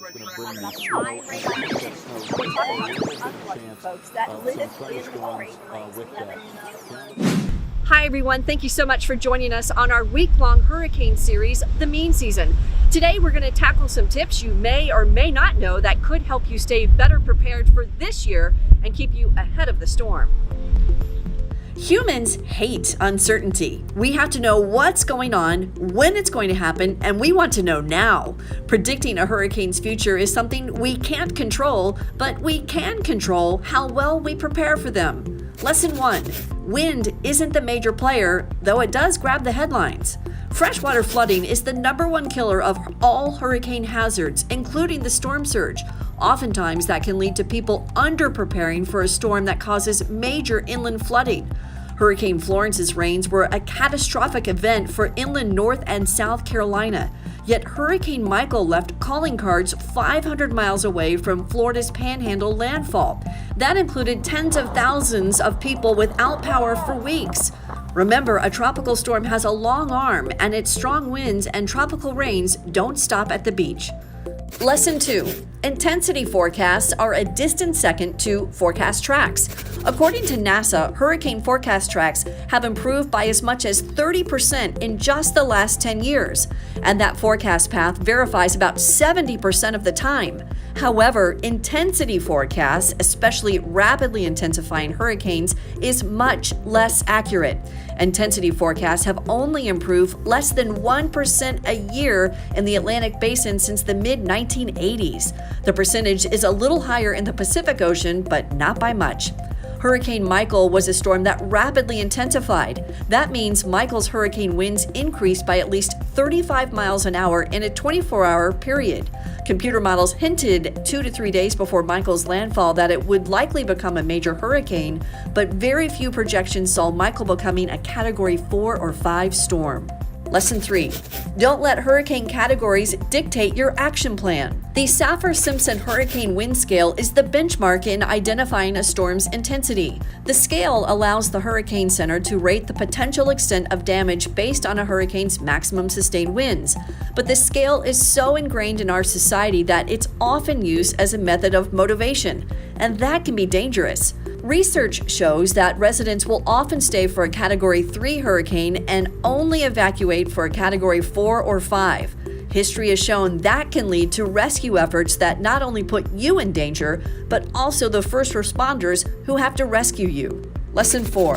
Hi everyone, thank you so much for joining us on our week-long hurricane series, The Mean Season. Today we're going to tackle some tips you may or may not know that could help you stay better prepared for this year and keep you ahead of the storm. Humans hate uncertainty. We have to know what's going on, when it's going to happen, and we want to know now. Predicting a hurricane's future is something we can't control, but we can control how well we prepare for them. Lesson 1. Wind isn't the major player, though it does grab the headlines. Freshwater flooding is the #1 killer of all hurricane hazards, including the storm surge. Oftentimes, that can lead to people under-preparing for a storm that causes major inland flooding. Hurricane Florence's rains were a catastrophic event for inland North and South Carolina. Yet Hurricane Michael left calling cards 500 miles away from Florida's Panhandle landfall. That included tens of thousands of people without power for weeks. Remember, a tropical storm has a long arm, and its strong winds and tropical rains don't stop at the beach. Lesson 2. Intensity forecasts are a distant second to forecast tracks. According to NASA, hurricane forecast tracks have improved by as much as 30% in just the last 10 years, and that forecast path verifies about 70% of the time. However, intensity forecasts, especially rapidly intensifying hurricanes, is much less accurate. Intensity forecasts have only improved less than 1% a year in the Atlantic Basin since the mid-1980s. The percentage is a little higher in the Pacific Ocean, but not by much. Hurricane Michael was a storm that rapidly intensified. That means Michael's hurricane winds increased by at least 35 miles an hour in a 24-hour period. Computer models hinted 2 to 3 days before Michael's landfall that it would likely become a major hurricane, but very few projections saw Michael becoming a Category 4 or 5 storm. Lesson 3. Don't let hurricane categories dictate your action plan. The Saffir-Simpson Hurricane Wind Scale is the benchmark in identifying a storm's intensity. The scale allows the Hurricane Center to rate the potential extent of damage based on a hurricane's maximum sustained winds. But the scale is so ingrained in our society that it's often used as a method of motivation, and that can be dangerous. Research shows that residents will often stay for a Category 3 hurricane and only evacuate for a Category 4 or 5. History has shown that can lead to rescue efforts that not only put you in danger, but also the first responders who have to rescue you. Lesson 4.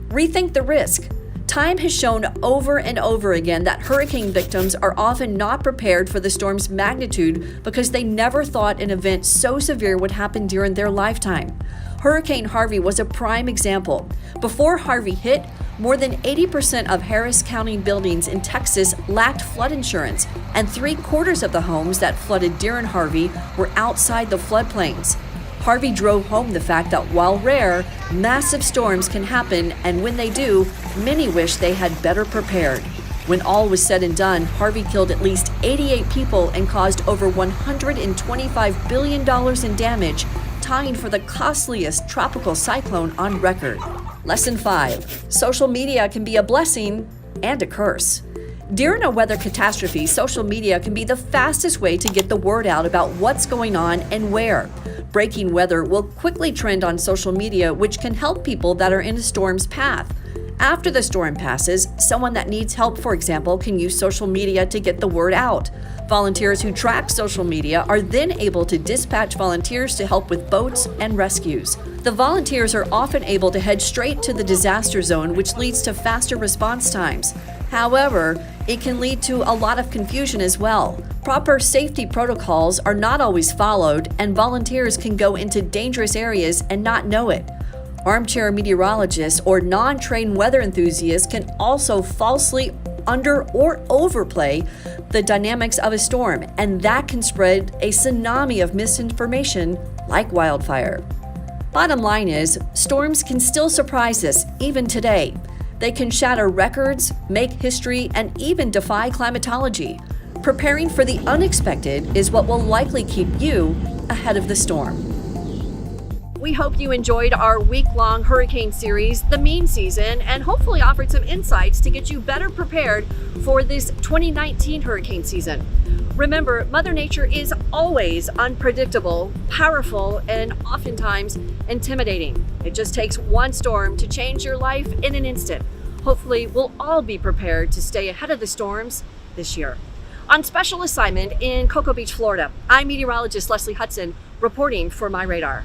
Rethink the risk. Time has shown over and over again that hurricane victims are often not prepared for the storm's magnitude because they never thought an event so severe would happen during their lifetime. Hurricane Harvey was a prime example. Before Harvey hit, more than 80% of Harris County buildings in Texas lacked flood insurance, and 3/4 of the homes that flooded during Harvey were outside the floodplains. Harvey drove home the fact that while rare, massive storms can happen, and when they do, many wish they had better prepared. When all was said and done, Harvey killed at least 88 people and caused over $125 billion in damage, tying for the costliest tropical cyclone on record. Lesson 5. Social media can be a blessing and a curse. During a weather catastrophe, social media can be the fastest way to get the word out about what's going on and where. Breaking weather will quickly trend on social media, which can help people that are in a storm's path. After the storm passes, someone that needs help, for example, can use social media to get the word out. Volunteers who track social media are then able to dispatch volunteers to help with boats and rescues. The volunteers are often able to head straight to the disaster zone, which leads to faster response times. However, it can lead to a lot of confusion as well. Proper safety protocols are not always followed, and volunteers can go into dangerous areas and not know it. Armchair meteorologists or non-trained weather enthusiasts can also falsely under or overplay the dynamics of a storm, and that can spread a tsunami of misinformation like wildfire. Bottom line is, storms can still surprise us even today. They can shatter records, make history, and even defy climatology. Preparing for the unexpected is what will likely keep you ahead of the storm. We hope you enjoyed our week-long hurricane series, The Mean Season, and hopefully offered some insights to get you better prepared for this 2019 hurricane season. Remember, Mother Nature is always unpredictable, powerful, and oftentimes intimidating. It just takes one storm to change your life in an instant. Hopefully, we'll all be prepared to stay ahead of the storms this year. On special assignment in Cocoa Beach, Florida, I'm meteorologist Leslie Hudson reporting for MyRadar.